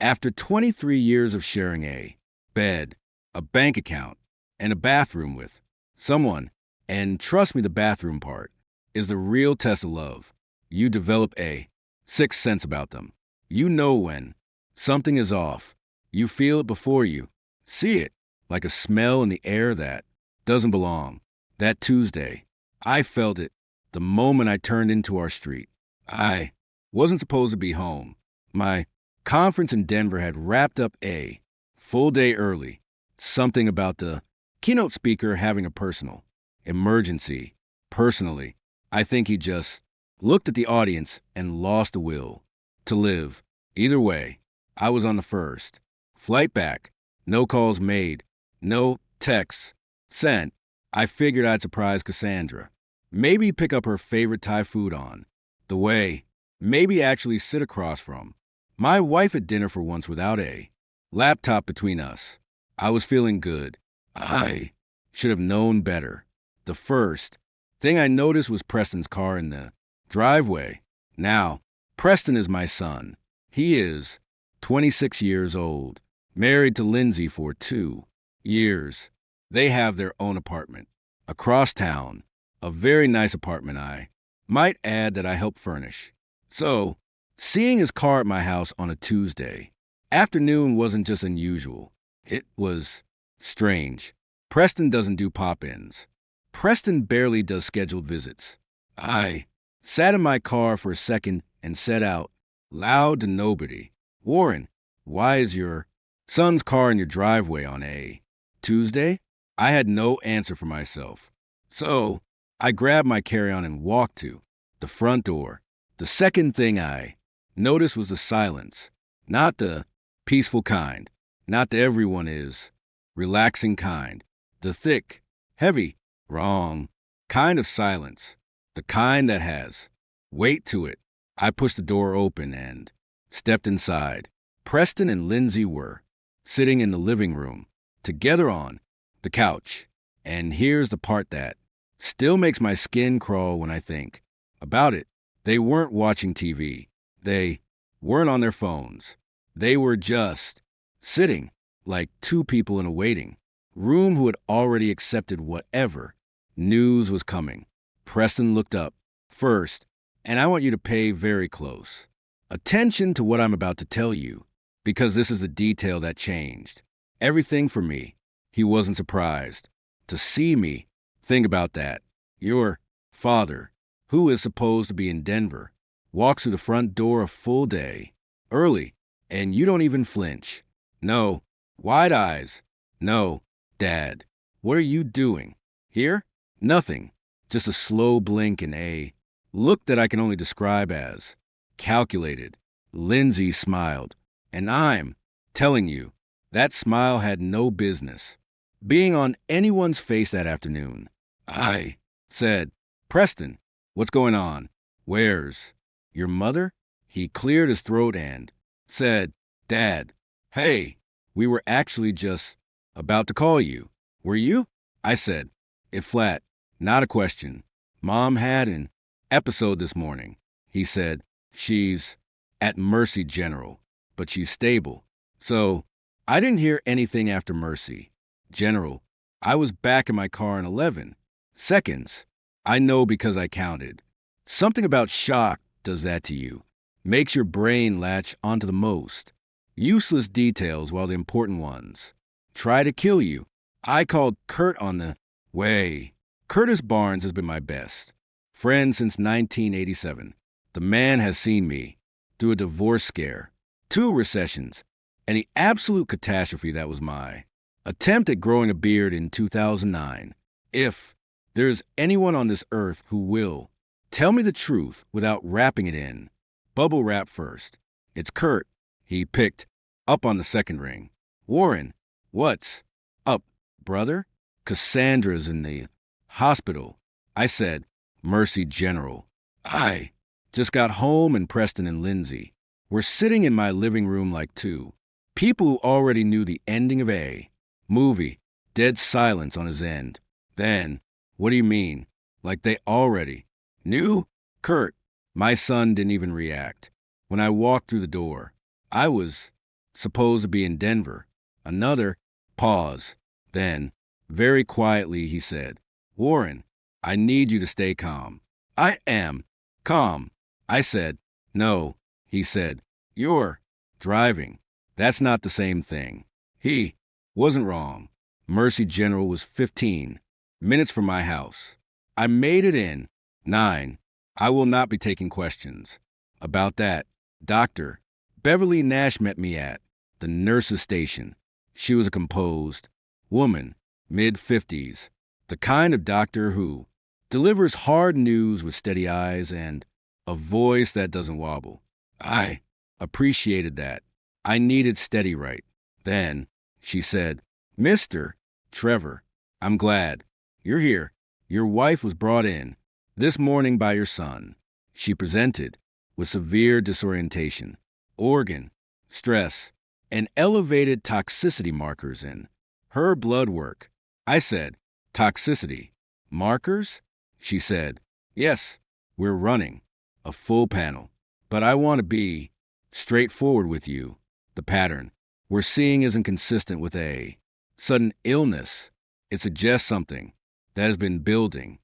After 23 years of sharing a bed, a bank account, and a bathroom with someone, and trust me, the bathroom part is the real test of love. You develop a sixth sense about them. You know when something is off. You feel it before you see it, like a smell in the air that doesn't belong. That Tuesday, I felt it the moment I turned into our street. I wasn't supposed to be home. My conference in Denver had wrapped up a full day early. Something about the keynote speaker having a personal emergency. Personally, I think he just looked at the audience and lost the will to live. Either way, I was on the first flight back. No calls made, no texts sent. I figured I'd surprise Cassandra. Maybe pick up her favorite Thai food on the way. Maybe actually sit across from my wife at dinner for once without a laptop between us. I was feeling good. I should have known better. The first thing I noticed was Preston's car in the driveway. Now, Preston is my son. He is 26 years old, married to Lindsay for 2 years. They have their own apartment across town, a very nice apartment I might add that I helped furnish. So, seeing his car at my house on a Tuesday afternoon wasn't just unusual. It was strange. Preston doesn't do pop-ins. Preston barely does scheduled visits. I sat in my car for a second and said out loud to nobody, "Warren, why is your son's car in your driveway on a Tuesday?" I had no answer for myself. So I grabbed my carry-on and walked to the front door. The second thing I noticed was the silence, not the peaceful kind, not the everyone is relaxing kind, the thick, heavy, wrong kind of silence, the kind that has weight to it. I pushed the door open and stepped inside. Preston and Lindsay were sitting in the living room, together on the couch. And here's the part that still makes my skin crawl when I think about it. They weren't watching TV. They weren't on their phones. They were just sitting like two people in a waiting room who had already accepted whatever news was coming. Preston looked up first, and I want you to pay very close attention to what I'm about to tell you, because this is the detail that changed everything for me. He wasn't surprised to see me. Think about that. Your father, who is supposed to be in Denver, walks through the front door a full day early, and you don't even flinch. No, wide eyes. No, Dad, what are you doing here? Nothing. Just a slow blink and a look that I can only describe as calculated. Lindsay smiled, and I'm telling you, that smile had no business being on anyone's face that afternoon. I said, "Preston, what's going on? Where's your mother?" He cleared his throat and said, "Dad, hey, we were actually just about to call you. Were you?" I said it flat, not a question. "Mom had an episode this morning." He said, "She's at Mercy General, but she's stable." So I didn't hear anything after Mercy General. I was back in my car in 11 seconds. I know because I counted. Something about shock does that to you. Makes your brain latch onto the most useless details while the important ones try to kill you. I called Kurt on the way. Curtis Barnes has been my best friend since 1987. The man has seen me through a divorce scare, 2 recessions, and the absolute catastrophe that was my attempt at growing a beard in 2009. If there's anyone on this earth who will tell me the truth without wrapping it in bubble wrap first, it's Kurt. He picked up on the second ring. "Warren, what's up, brother?" "Cassandra's in the hospital." I said, "Mercy General." I just got home, and Preston and Lindsay were sitting in my living room like two people who already knew the ending of a movie. Dead silence on his end. Then, "What do you mean? Like they already knew?" "Kurt." My son didn't even react when I walked through the door. I was supposed to be in Denver. Another pause. Then, very quietly, he said, Warren, I need you to stay calm. I am calm. I said, no, he said, you're driving. That's not the same thing. He wasn't wrong. Mercy General was 15 minutes from my house. I made it in 9. I will not be taking questions about that. Dr. Beverly Nash met me at the nurse's station. She was a composed woman, mid-50s, the kind of doctor who delivers hard news with steady eyes and a voice that doesn't wobble. I appreciated that. I needed steady right. Then she said, Mr. Trevor, I'm glad you're here. Your wife was brought in this morning by your son. She presented with severe disorientation, organ stress, and elevated toxicity markers in her blood work. I said, toxicity markers? She said, yes, we're running a full panel, but I want to be straightforward with you. The pattern we're seeing isn't consistent with a sudden illness. It suggests something that has been building.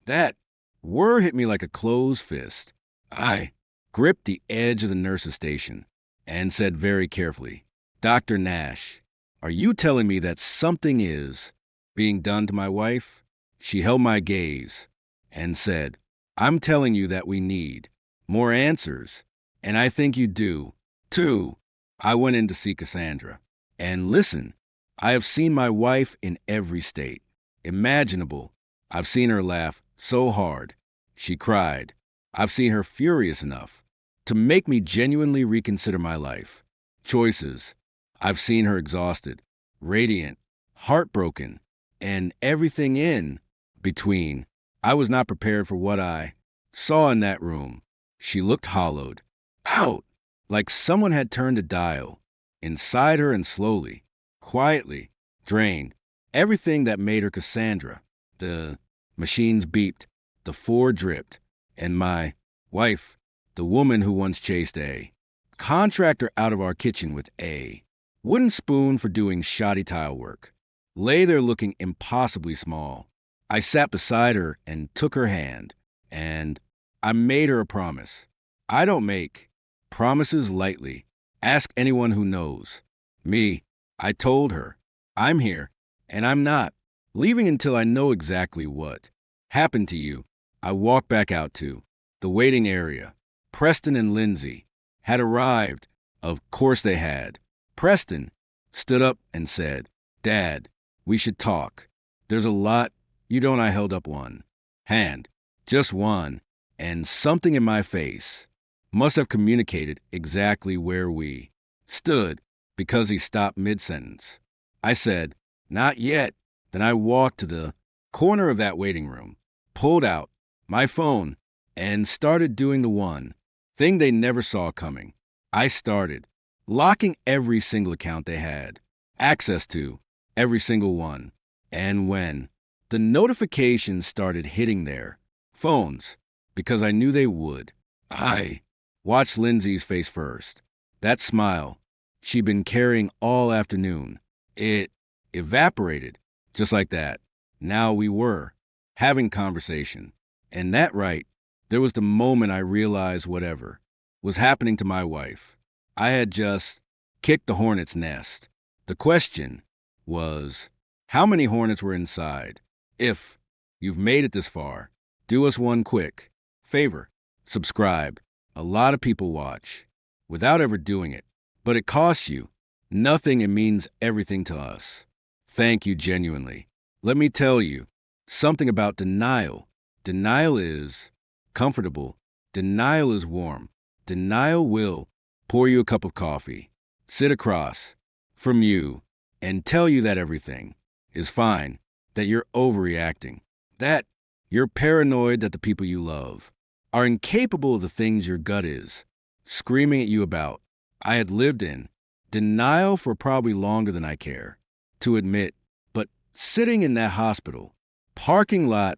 That word hit me like a closed fist. I gripped the edge of the nurse's station and said very carefully, Dr. Nash, are you telling me that something is being done to my wife? She held my gaze and said, I'm telling you that we need more answers, and I think you do, too. I went in to see Cassandra. And listen, I have seen my wife in every state imaginable. I've seen her laugh so hard she cried. I've seen her furious enough to make me genuinely reconsider my life choices. I've seen her exhausted, radiant, heartbroken, and everything in between. I was not prepared for what I saw in that room. She looked hollowed out, like someone had turned a dial inside her and slowly, quietly drained everything that made her Cassandra. The machines beeped, the Ford dripped, and my wife, the woman who once chased a contractor out of our kitchen with a wooden spoon for doing shoddy tile work, lay there looking impossibly small. I sat beside her and took her hand, and I made her a promise. I don't make promises lightly. Ask anyone who knows me. I told her, I'm here, and I'm not leaving until I know exactly what happened to you. I walked back out to the waiting area. Preston and Lindsay had arrived. Of course they had. Preston stood up and said, Dad, we should talk. There's a lot you don't. I held up one hand, just one, and something in my face must have communicated exactly where we stood because he stopped mid-sentence. I said, not yet. Then I walked to the corner of that waiting room, pulled out my phone, and started doing the one thing they never saw coming. I started locking every single account they had access to, every single one. And when the notifications started hitting their phones, because I knew they would, I watched Lindsay's face first. That smile she'd been carrying all afternoon, it evaporated just like that. Now we were having conversation. And that right, there was the moment I realized whatever was happening to my wife, I had just kicked the hornet's nest. The question was, how many hornets were inside? If you've made it this far, do us one quick favor. Subscribe. A lot of people watch without ever doing it, but it costs you nothing and means everything to us. Thank you genuinely. Let me tell you something about denial. Denial is comfortable. Denial is warm. Denial will pour you a cup of coffee, sit across from you, and tell you that everything is fine, that you're overreacting, that you're paranoid that the people you love are incapable of the things your gut is screaming at you about. I had lived in denial for probably longer than I care to admit, but sitting in that hospital parking lot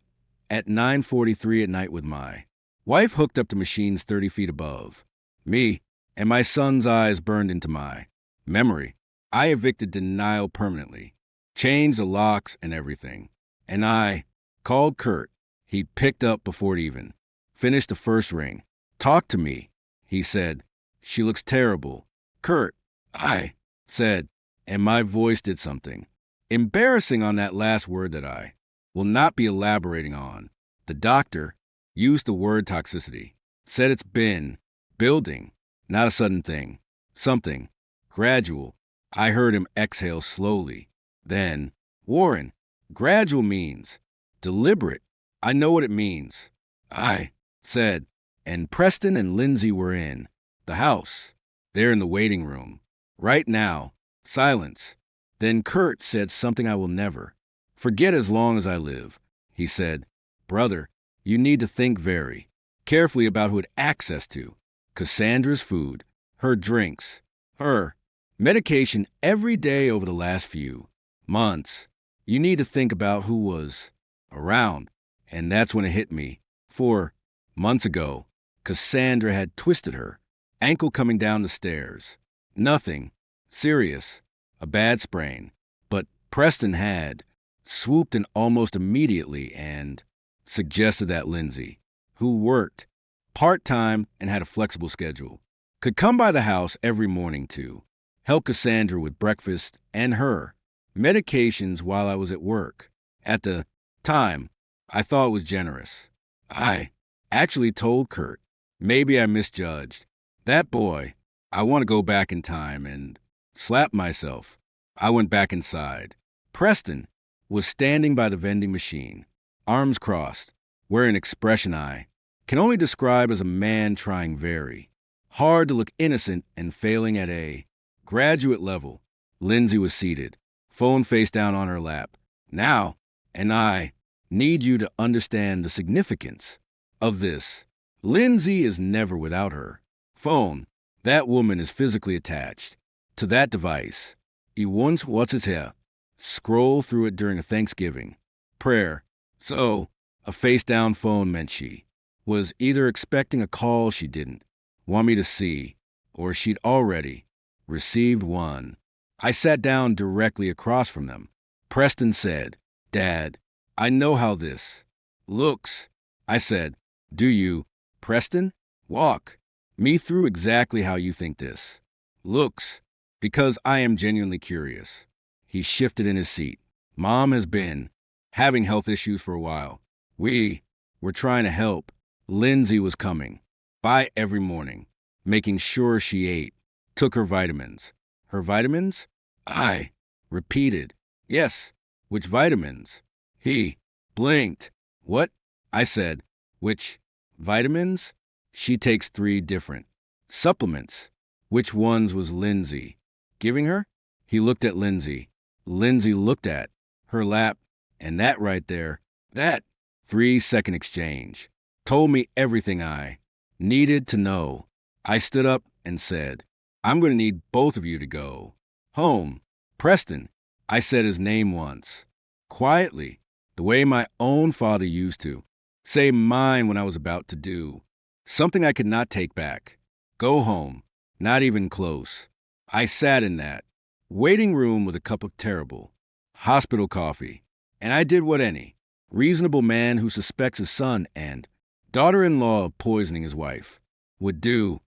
at 9:43 at night with my wife hooked up to machines 30 feet above me and my son's eyes burned into my memory. I evicted denial permanently, changed the locks and everything. And I called Kurt. He picked up before it even finished the first ring. Talk to me, he said. She looks terrible. Kurt, I said, and my voice did something embarrassing on that last word that I will not be elaborating on. The doctor used the word toxicity, said it's been building, not a sudden thing, something gradual. I heard him exhale slowly. Then, Warren, gradual means deliberate. I know what it means, I said, and Preston and Lindsay were in the house. They're in the waiting room. Right now, silence. Then Kurt said something I will never forget as long as I live. He said, Brother, you need to think very carefully about who had access to Cassandra's food, her drinks, her medication every day over the last few months. You need to think about who was around. And that's when it hit me. 4 months ago, Cassandra had twisted her ankle coming down the stairs. Nothing serious, a bad sprain. But Preston had swooped in almost immediately and suggested that Lindsay, who worked part-time and had a flexible schedule, could come by the house every morning to help Cassandra with breakfast and her medications while I was at work. At the time, I thought it was generous. I actually told Kurt, maybe I misjudged. That boy, I want to go back in time and slap myself. I went back inside. Preston was standing by the vending machine, arms crossed, wearing an expression I can only describe as a man trying very hard to look innocent and failing at a graduate level. Lindsay was seated, phone face down on her lap. Now, and I need you to understand the significance of this. Lindsay is never without her phone. That woman is physically attached to that device. He once what's his hair? Scroll through it during a Thanksgiving prayer. So, a face-down phone meant she was either expecting a call she didn't want me to see, or she'd already received one. I sat down directly across from them. Preston said, Dad, I know how this looks. I said, do you, Preston? Walk me through exactly how you think this looks, because I am genuinely curious. He shifted in his seat. Mom has been having health issues for a while. We were trying to help. Lindsay was coming by every morning, making sure she ate, took her vitamins. Her vitamins? I repeated, yes, which vitamins? He blinked. What? I said, which vitamins? She takes 3 different supplements. Which ones was Lindsay giving her? He looked at Lindsay. Lindsay looked at her lap, and that right there, that 3-second exchange told me everything I needed to know. I stood up and said, I'm going to need both of you to go home. Preston, I said his name once, quietly, the way my own father used to say mine when I was about to do something I could not take back. Go home, not even close. I sat in that waiting room with a cup of terrible hospital coffee, and I did what any reasonable man who suspects his son and daughter-in-law of poisoning his wife would do.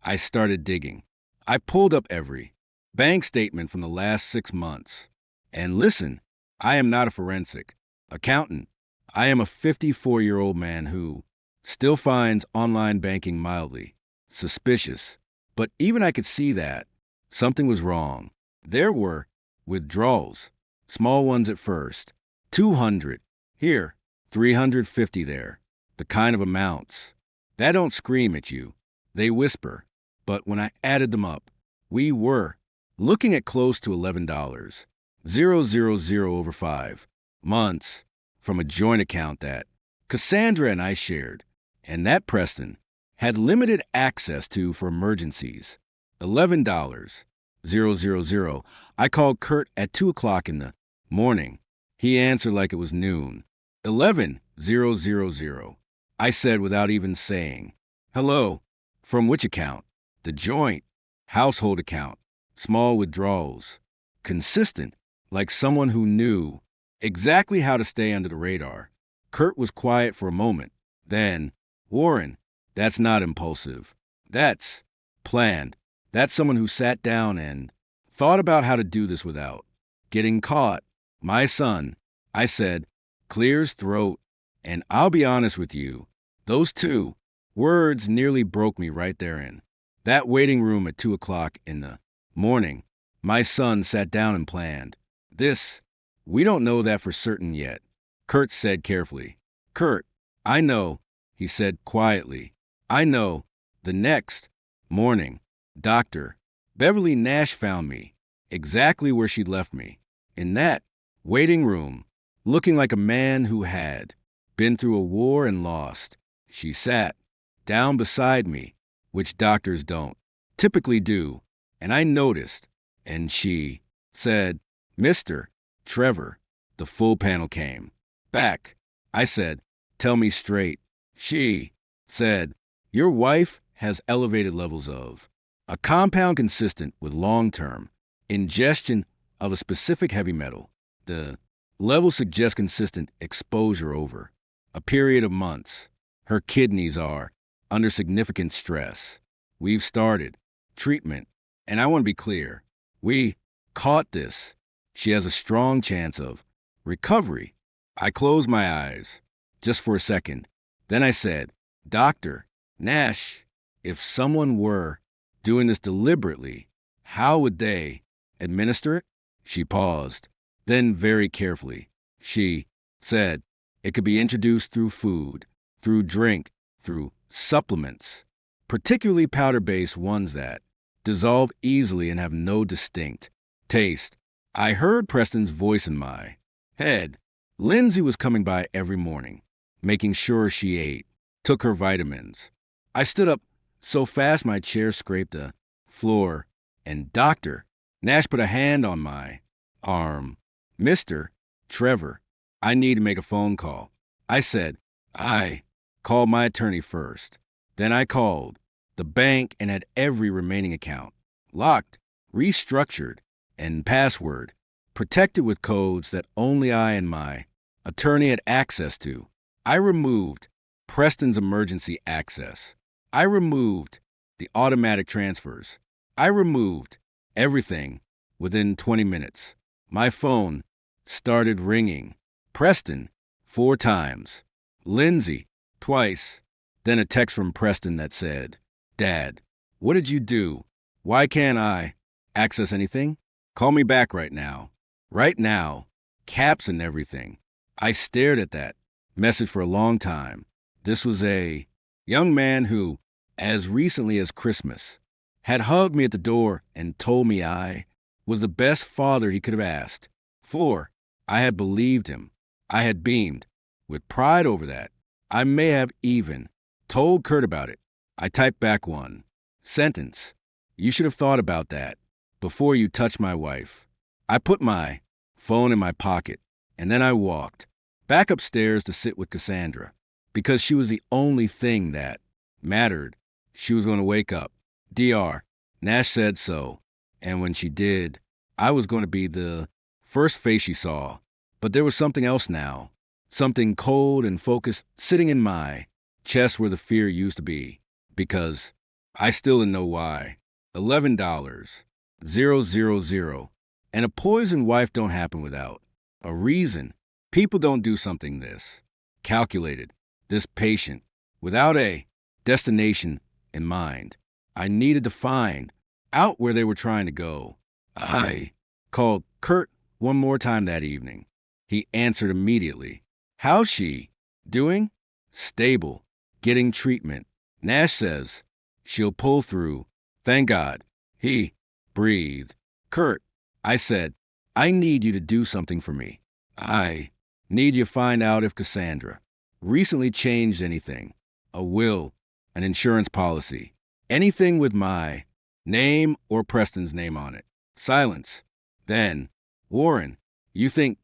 I started digging. I pulled up every bank statement from the last 6 months. And listen, I am not a forensic accountant. I am a 54-year-old man who still finds online banking mildly suspicious. But even I could see that something was wrong. There were withdrawals, small ones at first, 200 here, 350 there, the kind of amounts that don't scream at you, they whisper. But when I added them up, we were looking at close to $11, 000 over 5 months, from a joint account that Cassandra and I shared, and that Preston had limited access to for emergencies. $11, 000. I called Kurt at 2 o'clock in the morning. He answered like it was noon. 11,000. I said without even saying, hello, from which account? The joint, household account, small withdrawals. Consistent, like someone who knew exactly how to stay under the radar. Kurt was quiet for a moment. Then, Warren, that's not impulsive. That's planned. That's someone who sat down and thought about how to do this without getting caught. My son, I said, clears throat. And I'll be honest with you, those two words nearly broke me right therein. That waiting room at 2 o'clock in the morning, my son sat down and planned. This, we don't know that for certain yet, Kurt said carefully. Kurt, I know, he said quietly. I know. The next morning, Dr. Beverly Nash found me exactly where she'd left me, in that waiting room, looking like a man who had been through a war and lost. She sat down beside me, which doctors don't typically do, and I noticed, and she said, Mr. Trevor. The full panel came back. I said, tell me straight. She said, your wife has elevated levels of a compound consistent with long-term ingestion of a specific heavy metal. The level suggests consistent exposure over a period of months. Her kidneys are under significant stress. We've started treatment, and I want to be clear. We caught this. She has a strong chance of recovery. I closed my eyes just for a second. Then I said, Dr. Nash, if someone were doing this deliberately, how would they administer it? She paused. Then very carefully, she said, it could be introduced through food, through drink, through supplements, particularly powder-based ones that dissolve easily and have no distinct taste. I heard Preston's voice in my head. Lindsay was coming by every morning, making sure she ate, took her vitamins. I stood up so fast my chair scraped the floor, and Dr. Nash put a hand on my arm. Mr. Trevor, I need to make a phone call. I said, I called my attorney first. Then I called the bank and had every remaining account locked, restructured, and password protected with codes that only I and my attorney had access to. I removed Preston's emergency access. I removed the automatic transfers. I removed everything within 20 minutes. My phone started ringing. Preston, 4 times. Lindsay, twice. Then a text from Preston that said, Dad, what did you do? Why can't I access anything? Call me back right now. Right now. Caps and everything. I stared at that message for a long time. This was a young man who, as recently as Christmas, had hugged me at the door and told me I was the best father he could have asked for. I had believed him. I had beamed with pride over that. I may have even told Kurt about it. I typed back one sentence. You should have thought about that before you touched my wife. I put my phone in my pocket, and then I walked back upstairs to sit with Cassandra, because she was the only thing that mattered. She was going to wake up. Dr. Nash said so, and when she did, I was going to be the first face she saw. But there was something else now, something cold and focused sitting in my chest where the fear used to be, because I still didn't know why. $11,000, and a poisoned wife don't happen without a reason. People don't do something this calculated, this patient, without a destination in mind. I needed to find out where they were trying to go. I called Kurt one more time that evening. He answered immediately. How's she doing? Stable. Getting treatment. Nash says she'll pull through. Thank God. He breathed. Kurt, I said, I need you to do something for me. I need you to find out if Cassandra recently changed anything. A will, an insurance policy, anything with my name or Preston's name on it. Silence. Then, Warren, you think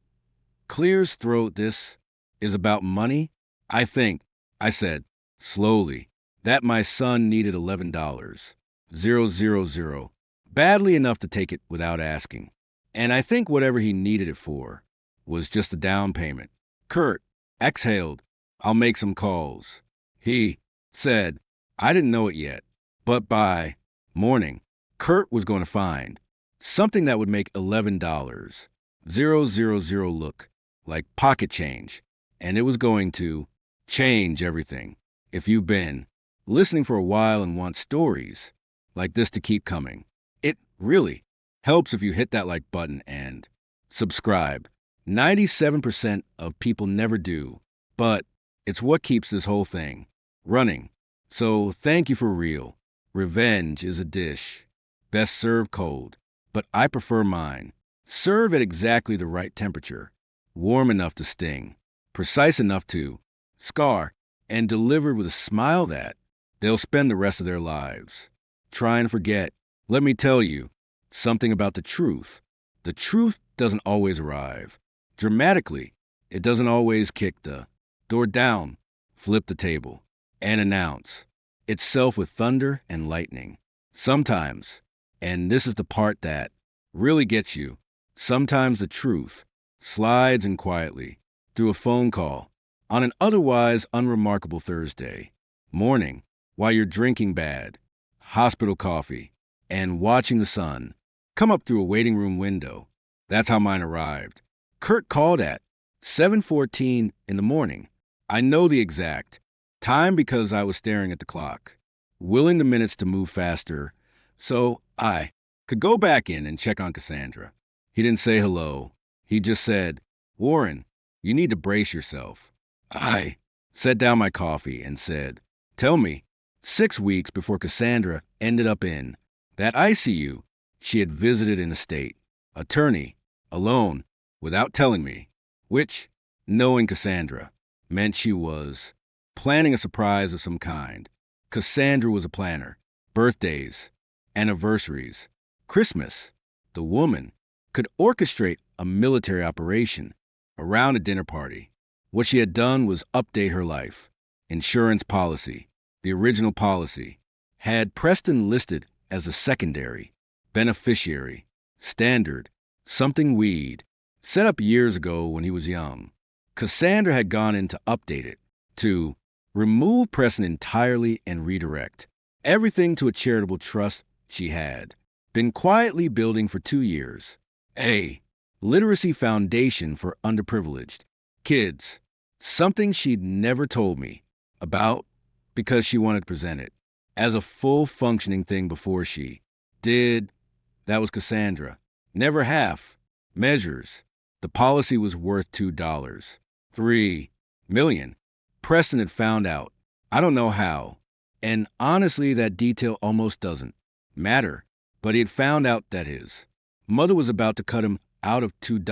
clears throat this is about money? I think, I said, slowly, that my son needed $11. 000, badly enough to take it without asking. And I think whatever he needed it for was just a down payment. Kurt exhaled, "I'll make some calls." He said, "I didn't know it yet, but by morning, Kurt was going to find something that would make $11,000 look like pocket change, and it was going to change everything. If you've been listening for a while and want stories like this to keep coming, it really helps if you hit that like button and subscribe. 97% of people never do, but it's what keeps this whole thing running. So thank you for real. Revenge is a dish best served cold, but I prefer mine served at exactly the right temperature, warm enough to sting, precise enough to scar, and delivered with a smile that they'll spend the rest of their lives try and forget. Let me tell you something about the truth. The truth doesn't always arrive dramatically. It doesn't always kick the door down, flip the table, and announce itself with thunder and lightning. Sometimes, and this is the part that really gets you, sometimes the truth slides in quietly through a phone call on an otherwise unremarkable Thursday morning while you're drinking bad hospital coffee and watching the sun come up through a waiting room window. That's how mine arrived. Kurt called at 7:14 in the morning. I know the exact time because I was staring at the clock, willing the minutes to move faster so I could go back in and check on Cassandra. He didn't say hello. He just said, "Warren, you need to brace yourself." I set down my coffee and said, "Tell me." 6 weeks before Cassandra ended up in that ICU she had visited in the state, attorney, alone, without telling me, which, knowing Cassandra, meant she was planning a surprise of some kind. Cassandra was a planner. Birthdays, anniversaries, Christmas. The woman could orchestrate a military operation around a dinner party. What she had done was update her life. Insurance policy, the original policy, had Preston listed as a secondary beneficiary, standard, something we'd set up years ago when he was young. Cassandra had gone in to update it, to remove Preston entirely and redirect everything to a charitable trust she had been quietly building for 2 years. A literacy foundation for underprivileged kids, something she'd never told me about because she wanted to present it as a full functioning thing before she did. That was Cassandra. Never half measures. The policy was worth $2. $3 million. Preston had found out. I don't know how. And honestly, that detail almost doesn't matter. But he had found out that his mother was about to cut him out of $2.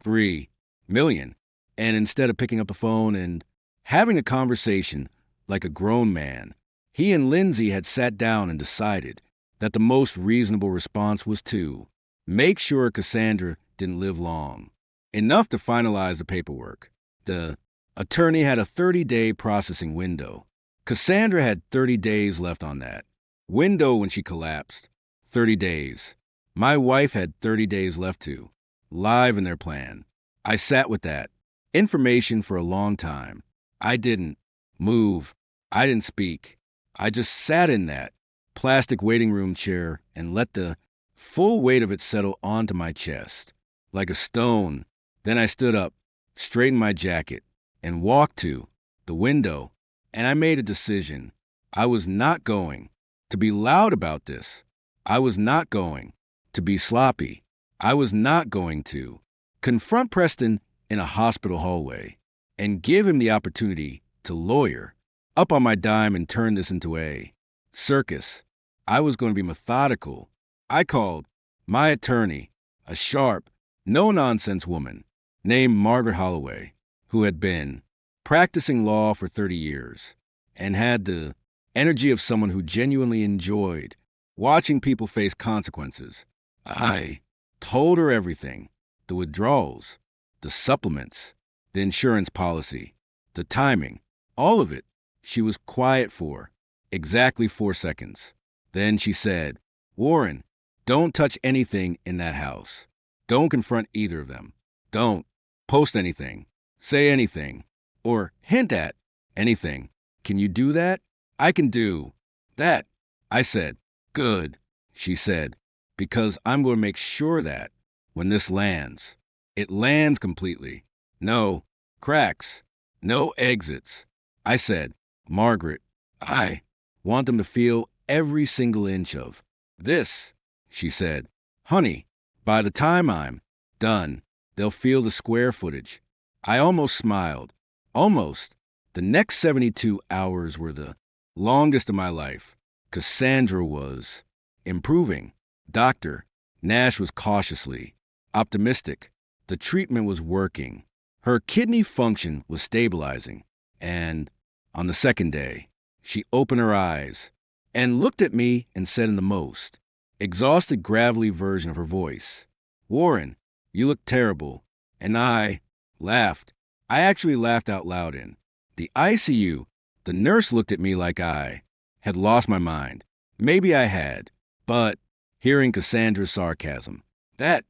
$3 million. And instead of picking up the phone and having a conversation like a grown man, he and Lindsay had sat down and decided that the most reasonable response was to make sure Cassandra didn't live long enough to finalize the paperwork. The attorney had a 30-day processing window. Cassandra had 30 days left on that window when she collapsed. 30 days. My wife had 30 days left to live in their plan. I sat with that information for a long time. I didn't move. I didn't speak. I just sat in that plastic waiting room chair and let the full weight of it settle onto my chest like a stone. Then I stood up, straightened my jacket, and walked to the window, and I made a decision. I was not going to be loud about this. I was not going to be sloppy. I was not going to confront Preston in a hospital hallway and give him the opportunity to lawyer up on my dime and turn this into a circus. I was going to be methodical. I called my attorney, a sharp, no-nonsense woman named Margaret Holloway, who had been practicing law for 30 years and had the energy of someone who genuinely enjoyed watching people face consequences. I told her everything: the withdrawals, the supplements, the insurance policy, the timing, all of it. She was quiet for exactly 4 seconds. Then she said, Warren, don't touch anything in that house. Don't confront either of them. Don't post anything, say anything, or hint at anything. Can you do that? I can do that. I said, good, she said, because I'm going to make sure that when this lands, it lands completely. No cracks, no exits. I said, Margaret, I want them to feel every single inch of this, she said. Honey, by the time I'm done, they'll feel the square footage. I almost smiled. Almost. The next 72 hours were the longest of my life. Cassandra was improving. Dr. Nash was cautiously optimistic. The treatment was working. Her kidney function was stabilizing. And on the second day, she opened her eyes and looked at me and said in the most exhausted, gravelly version of her voice, Warren, you look terrible. And I laughed. I actually laughed out loud in the ICU. The nurse looked at me like I had lost my mind. Maybe I had, but hearing Cassandra's sarcasm, that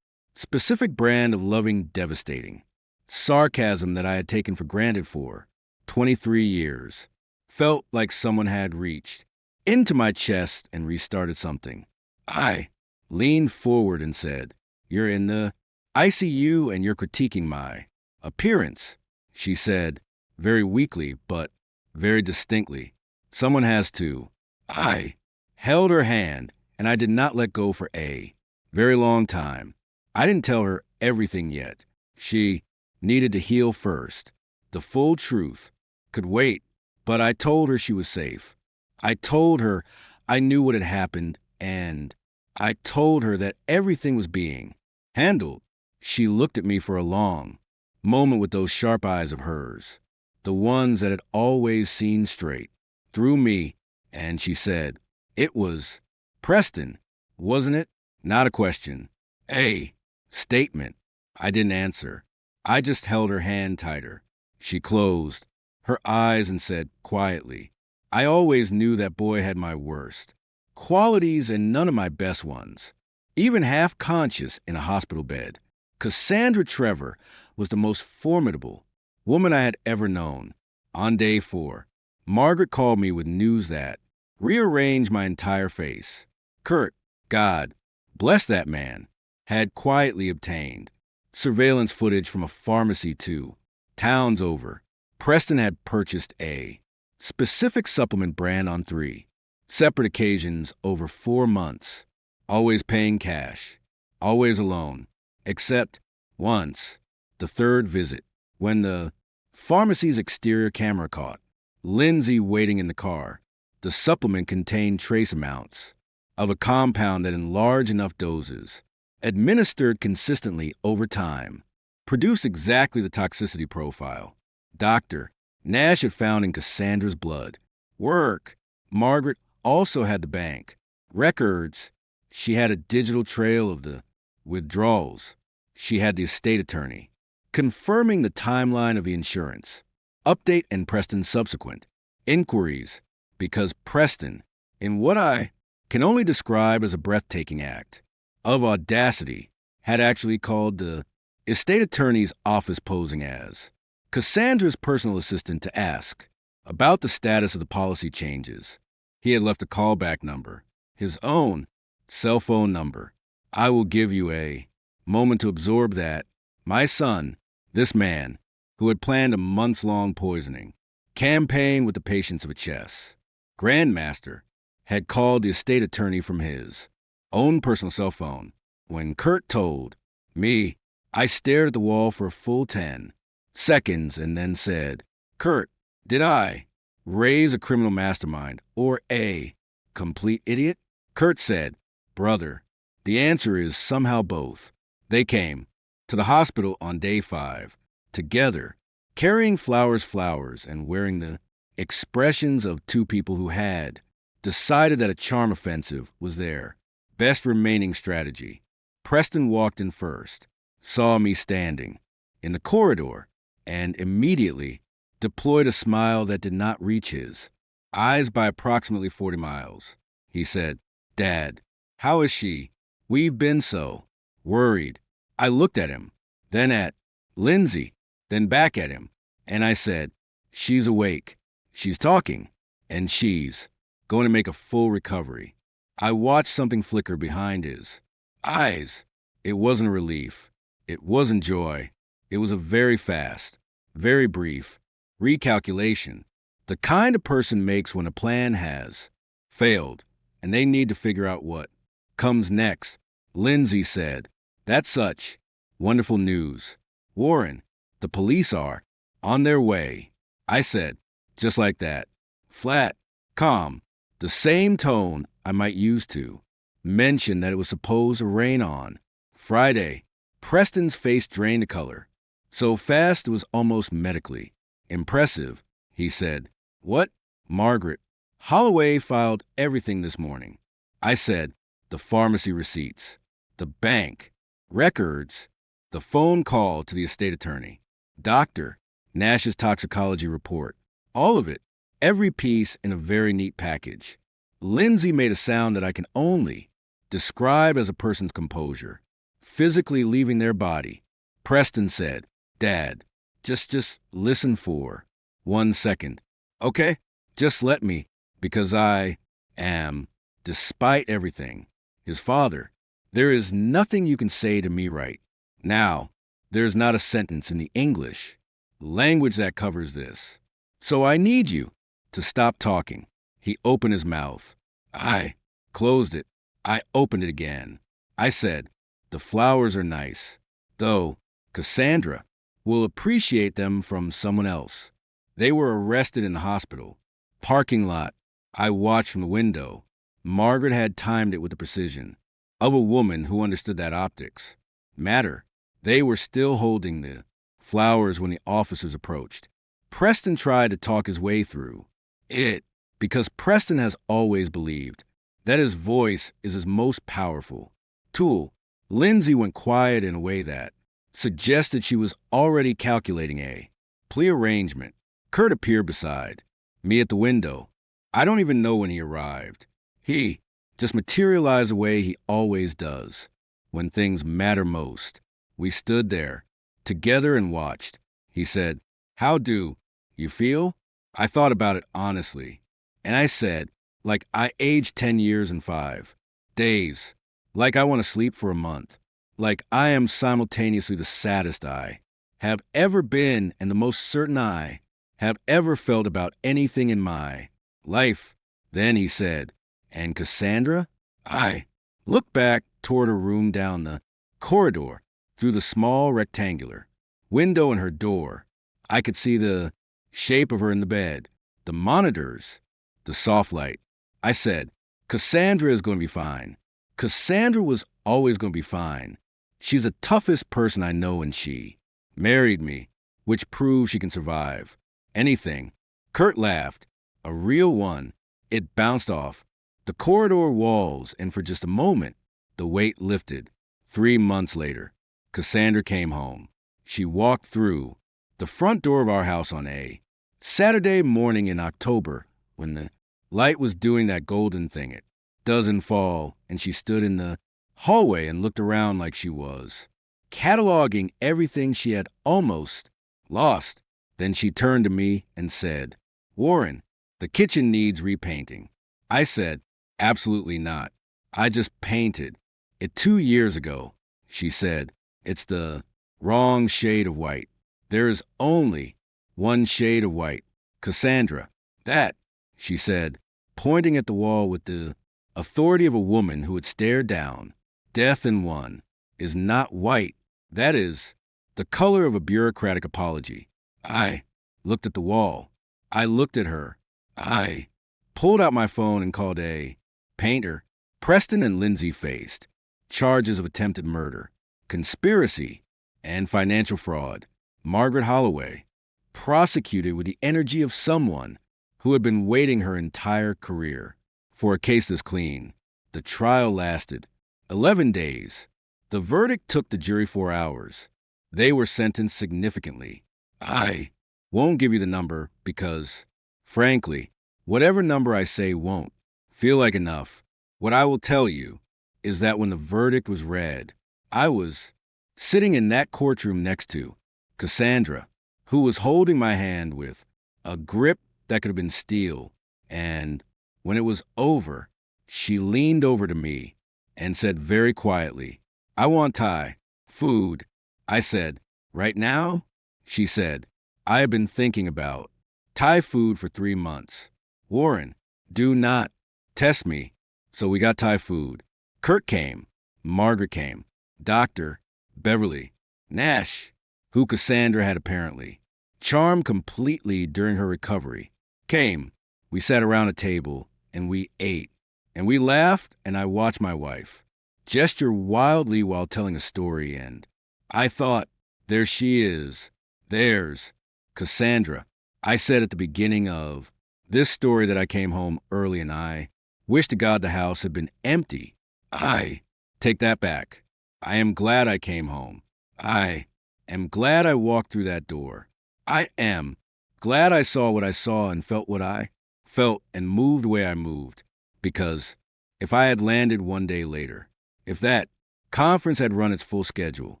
specific brand of loving, devastating sarcasm that I had taken for granted for 23 years, felt like someone had reached into my chest and restarted something. I leaned forward and said, You're in the ICU and you're critiquing my appearance, she said, very weakly but very distinctly. Someone has to. I held her hand and I did not let go for a very long time. I didn't tell her everything yet. She needed to heal first. The full truth could wait, but I told her she was safe. I told her I knew what had happened, and I told her that everything was being handled. She looked at me for a long moment with those sharp eyes of hers, the ones that had always seen straight through me, and she said, It was Preston, wasn't it? Not a question. A statement. I didn't answer. I just held her hand tighter. She closed her eyes and said quietly, I always knew that boy had my worst qualities and none of my best ones. Even half conscious in a hospital bed, Cassandra Trevor was the most formidable woman I had ever known. On day 4, Margaret called me with news that rearranged my entire face. Kurt, God bless that man, had quietly obtained surveillance footage from a pharmacy 2 towns over. Preston had purchased a specific supplement brand on 3 separate occasions over 4 months, always paying cash, always alone, except once, the third visit, when the pharmacy's exterior camera caught Lindsay waiting in the car. The supplement contained trace amounts of a compound that in large enough doses, administered consistently over time, produced exactly the toxicity profile Dr. Nash had found in Cassandra's blood. Work. Margaret also had the bank records. She had a digital trail of the withdrawals. She had the estate attorney confirming the timeline of the insurance update and Preston's subsequent inquiries, because Preston, in what I can only describe as a breathtaking act of audacity, had actually called the estate attorney's office posing as Cassandra's personal assistant to ask about the status of the policy changes. He had left a callback number, his own cell phone number. I will give you a moment to absorb that. My son, this man, who had planned a months-long poisoning campaign with the patience of a chess grandmaster, had called the estate attorney from his own personal cell phone. When Kurt told me, I stared at the wall for a full 10 seconds and then said, Kurt, did I raise a criminal mastermind or a complete idiot? Kurt said, Brother, the answer is somehow both. They came to the hospital on day 5, together, carrying flowers, and wearing the expressions of 2 people who had decided that a charm offensive was their best remaining strategy. Preston walked in first, saw me standing in the corridor, and immediately deployed a smile that did not reach his eyes by approximately 40 miles. he said. Dad, how is she? We've been so worried. I looked at him, then at Lindsay, then back at him, and I said, she's awake, she's talking, and she's going to make a full recovery. I watched something flicker behind his eyes. It wasn't a relief. It wasn't joy. It was a very fast, very brief recalculation. The kind a person makes when a plan has failed and they need to figure out what comes next. Lindsay said, "That's such wonderful news. Warren, the police are on their way." I said, just like that, flat, calm, the same tone I might use to mention that it was supposed to rain on Friday. Preston's face drained the color. So fast it was almost medically impressive. He said, "What?" "Margaret, Holloway filed everything this morning." I said, "The pharmacy receipts, the bank, records, the phone call to the estate attorney, Dr. Nash's toxicology report, all of it, every piece in a very neat package." Lindsay made a sound that I can only describe as a person's composure, physically leaving their body. Preston said, "Dad, just listen for 1 second. Okay? Just let me, because I am, despite everything, his father. There is nothing you can say to me right now. There is not a sentence in the English language that covers this. So I need you to stop talking." He opened his mouth. I closed it. I opened it again. I said, "The flowers are nice, though Cassandra will appreciate them from someone else." They were arrested in the hospital parking lot. I watched from the window. Margaret had timed it with the precision of a woman who understood that optics matter. They were still holding the flowers when the officers approached. Preston tried to talk his way through it because Preston has always believed that his voice is his most powerful tool. Lindsay went quiet in a way that suggested she was already calculating a plea arrangement. Kurt appeared beside me at the window. I don't even know when he arrived. He just materialized the way he always does when things matter most. We stood there together and watched. He said, "How do you feel?" I thought about it honestly, and I said, like I aged 10 years in 5 days, like I want to sleep for a month, like I am simultaneously the saddest I have ever been and the most certain I have ever felt about anything in my life. Then he said, "And Cassandra?" I looked back toward her room down the corridor through the small rectangular window in her door. I could see the shape of her in the bed, the monitors, the soft light. I said, "Cassandra is going to be fine. Cassandra was always going to be fine. She's the toughest person I know, and she married me, which proves she can survive anything." Kurt laughed, a real one. It bounced off the corridor walls, and for just a moment, the weight lifted. 3 months later, Cassandra came home. She walked through the front door of our house on a Saturday morning in October when the light was doing that golden thing it doesn't fall, and she stood in the hallway and looked around like she was cataloging everything she had almost lost. Then she turned to me and said, "Warren, the kitchen needs repainting." I said, "Absolutely not. I just painted it 2 years ago." She said, "It's the wrong shade of white. There is only one shade of white. Cassandra, that," she said, pointing at the wall with the authority of a woman who had stared down death in one, "is not white. That is the color of a bureaucratic apology." I looked at the wall. I looked at her. I pulled out my phone and called a painter. Preston and Lindsay faced charges of attempted murder, conspiracy, and financial fraud. Margaret Holloway, prosecuted with the energy of someone who had been waiting her entire career for a case this clean. The trial lasted 11 days. The verdict took the jury 4 hours. They were sentenced significantly. I won't give you the number because, frankly, whatever number I say won't feel like enough What I will tell you is that when the verdict was read, I was sitting in that courtroom next to Cassandra, who was holding my hand with a grip that could have been steel. And when it was over, she leaned over to me and said very quietly, "I want Thai food." I said, "Right now?" She said, "I have been thinking about Thai food for 3 months. Warren, do not test me." So we got Thai food. Kurt came. Margaret came. Doctor, Beverly, Nash, who Cassandra had apparently charmed completely during her recovery, came. We sat around a table and we ate. And we laughed, and I watched my wife gesture wildly while telling a story, and I thought, there she is. There's Cassandra. I said at the beginning of this story that I came home early and I wish to God the house had been empty. I take that back. I am glad I came home. I am glad I walked through that door. I am glad I saw what I saw and felt what I felt and moved the way I moved. Because if I had landed one day later, if that conference had run its full schedule,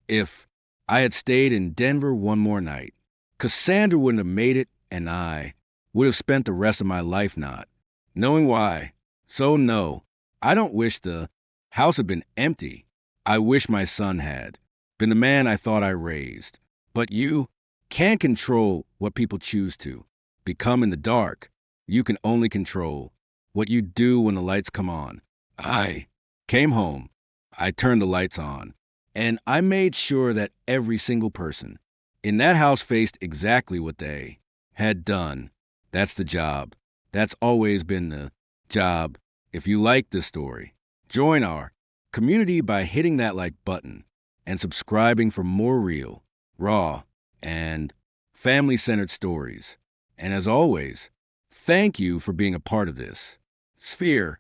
if I had stayed in Denver one more night, Cassandra wouldn't have made it and I would have spent the rest of my life not knowing why. So no, I don't wish the house had been empty. I wish my son had been the man I thought I raised. But you can't control what people choose to become in the dark. You can only control what you do when the lights come on. I came home. I turned the lights on. And I made sure that every single person in that house faced exactly what they had done. That's the job. That's always been the job. If you like this story, join our community by hitting that like button and subscribing for more real, raw, and family-centered stories. And as always, thank you for being a part of this sphere.